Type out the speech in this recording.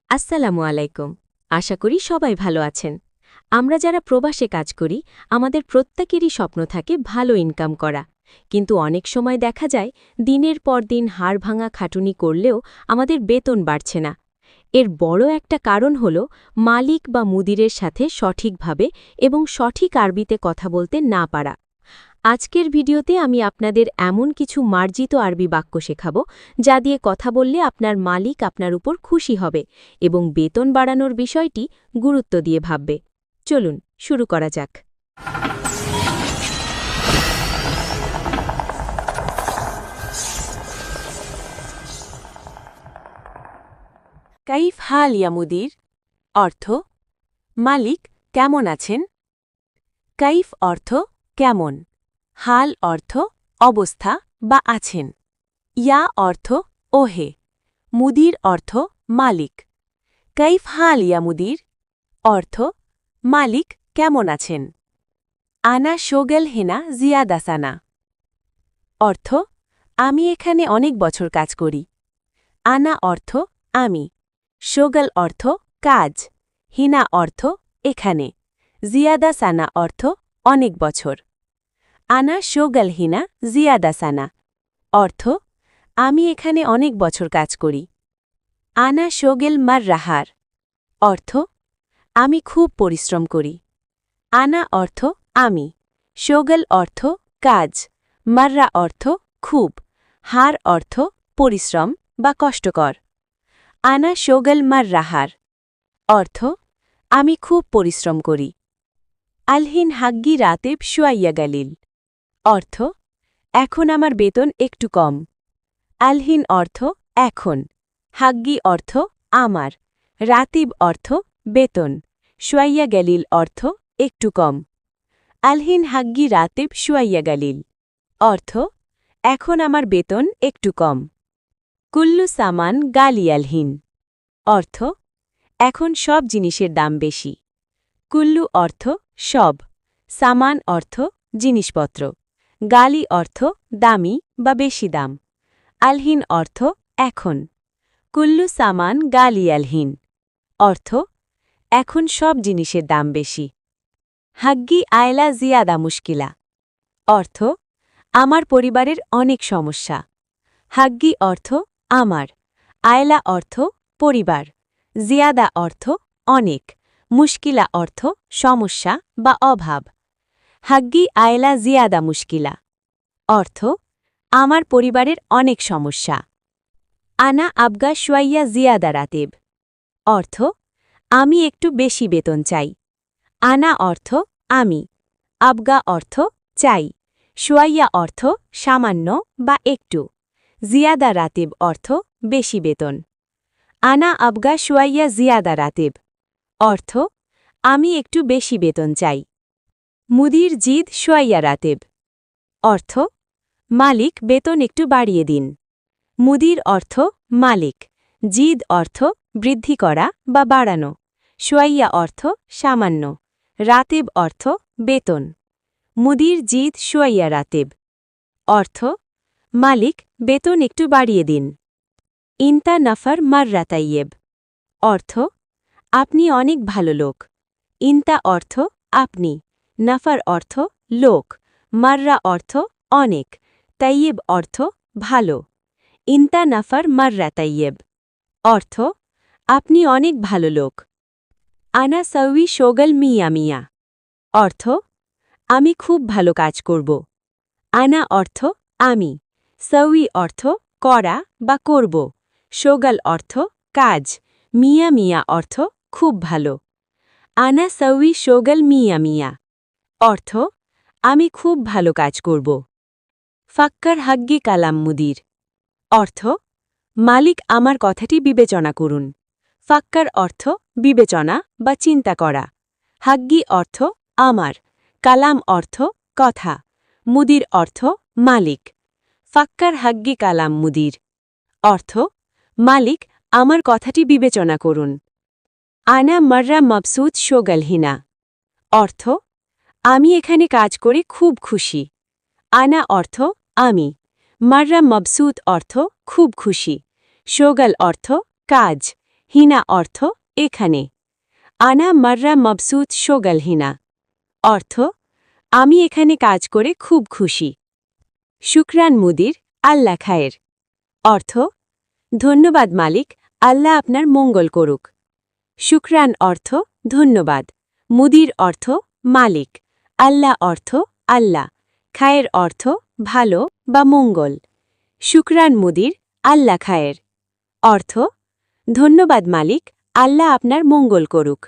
আসসালামু আলাইকুম। আশা করি সবাই ভালো আছেন। আমরা যারা প্রবাসে কাজ করি, আমাদের প্রত্যেকেরই স্বপ্ন থাকে ভালো ইনকাম করা। কিন্তু অনেক সময় দেখা যায় দিনের পর দিন হাড়ভাঙা খাটুনি করলেও আমাদের বেতন বাড়ছে না। এর বড় একটা কারণ হল মালিক বা মুদিরের সাথে সঠিকভাবে এবং সঠিক আরবিতে কথা বলতে না পারা। আজকের ভিডিওতে আমি আপনাদের এমন কিছু মার্জিত আরবি বাক্য শেখাব যা দিয়ে কথা বললে আপনার মালিক আপনার উপর খুশি হবে এবং বেতন বাড়ানোর বিষয়টি গুরুত্ব দিয়ে ভাববে। চলুন শুরু করা যাক। কাইফ হাল ইয়া মুদির অর্থ মালিক কেমন আছেন। কাইফ অর্থ কেমন, হাল অর্থ অবস্থা বা আছেন, ইয়া অর্থ ওহে, মুদির অর্থ মালিক। কাইফ হাল ইয়া মুদির অর্থ মালিক কেমন আছেন। আনা শোগেল হেনা জিয়াদাসানা অর্থ আমি এখানে অনেক বছর কাজ করি। আনা অর্থ আমি, শোগল অর্থ কাজ, হিনা অর্থ এখানে, জিয়াদা সানা অর্থ অনেক বছর। আনা শোগল হিনা জিয়াদা সানা অর্থ আমি এখানে অনেক বছর কাজ করি। আনা শোগেল মার রাহার অর্থ আমি খুব পরিশ্রম করি। আনা অর্থ আমি, শোগল অর্থ কাজ, মাররা অর্থ খুব, হার অর্থ পরিশ্রম বা কষ্টকর। আনা শোগল মার রাহার অর্থ আমি খুব পরিশ্রম করি। আলহিন হাগ্গি রাতেব শুয়াইয়া গালিল অর্থ এখন আমার বেতন একটু কম। আলহিন অর্থ এখন, হাগ্গি অর্থ আমার, রাতিব অর্থ বেতন, শুয়াইয়া গালিল অর্থ একটু কম। আলহিন হাগ্গি রাতেব শুয়াইয়া গালিল অর্থ এখন আমার বেতন একটু কম। কুল্লু সামান গালি আলহিন অর্থ এখন সব জিনিসের দাম বেশি। কুল্লু অর্থ সব, সামান অর্থ জিনিসপত্র, গালি অর্থ দামি বা বেশি দাম, আলহিন অর্থ এখন। কুল্লু সামান গালি আলহিন অর্থ এখন সব জিনিসের দাম বেশি। হাগ্গি আয়লা জিয়াদা মুশকিলা অর্থ আমার পরিবারের অনেক সমস্যা। হাগ্গি অর্থ আমার, আয়লা অর্থ পরিবার, জিয়াদা অর্থ অনেক, মুশকিলা অর্থ সমস্যা বা অভাব। হাগ্গি আয়লা জিয়াদা মুশকিলা অর্থ আমার পরিবারের অনেক সমস্যা। আনা আবগা শুয়াইয়া জিয়াদা রাতেব অর্থ আমি একটু বেশি বেতন চাই। আনা অর্থ আমি, আবগা অর্থ চাই, শুয়াইয়া অর্থ সামান্য বা একটু, জিয়াদা রাতেব অর্থ বেশি বেতন। আনা আবগা শুয়াইয়া জিয়াদা রাতেব অর্থ আমি একটু বেশি বেতন চাই। মুদির জিদ শুয়াইয়া রাতেব অর্থ মালিক বেতন একটু বাড়িয়ে দিন। মুদির অর্থ মালিক, জিদ অর্থ বৃদ্ধি করা বা বাড়ানো, শুয়াইয়া অর্থ সামান্য, রাতেব অর্থ বেতন। মুদির জিদ শুয়াইয়া রাতেব অর্থ মালিক বেতন একটু বাড়িয়ে দিন। ইনতা নফর মাররা তাইয়েব অর্থ আপনি অনেক ভালো লোক। ইনতা অর্থ আপনি, নফর অর্থ লোক, মাররা অর্থ অনেক, তাইয়েব অর্থ ভালো। ইনতা নফর মাররা তাইয়েব অর্থ আপনি অনেক ভালো লোক। আনা সউই শোগল মিয়া মিয়া অর্থ আমি খুব ভালো কাজ করব। আনা অর্থ আমি, সউই অর্থ করা বা করব, শোগল অর্থ কাজ, মিয়া মিয়া অর্থ খুব ভালো। আনা সউই শোগল মিয়া মিয়া অর্থ আমি খুব ভালো কাজ করব। ফাক্কার হাগ্গি কালাম মুদির অর্থ মালিক আমার কথাটি বিবেচনা করুন। ফাক্কার অর্থ বিবেচনা বা চিন্তা করা, হাগ্গি অর্থ আমার, কালাম অর্থ কথা, মুদির অর্থ মালিক। ফাক্কার হাগ্গি কালাম মুদির অর্থ মালিক আমার কথাটি বিবেচনা করুন। আনা মাররা মবসুদ শোগলহিনা অর্থ আমি এখানে কাজ করে খুব খুশি। আনা অর্থ আমি, মাররা মবসুদ অর্থ খুব খুশি, শোগল অর্থ কাজ, হিনা অর্থ এখানে। আনা মাররা মবসুত শোগল হিনা অর্থ আমি এখানে কাজ করে খুব খুশি। শুকরান মুদির আল্লাহ খায়ের অর্থ ধন্যবাদ মালিক, আল্লাহ আপনার মঙ্গল করুক। শুকরান অর্থ ধন্যবাদ, মুদির অর্থ মালিক, আল্লাহ অর্থ আল্লাহ, খায়ের অর্থ ভালো বা মঙ্গল। শুকরান মুদির আল্লাহ খায়ের অর্থ ধন্যবাদ মালিক, আল্লাহ আপনার মঙ্গল করুক।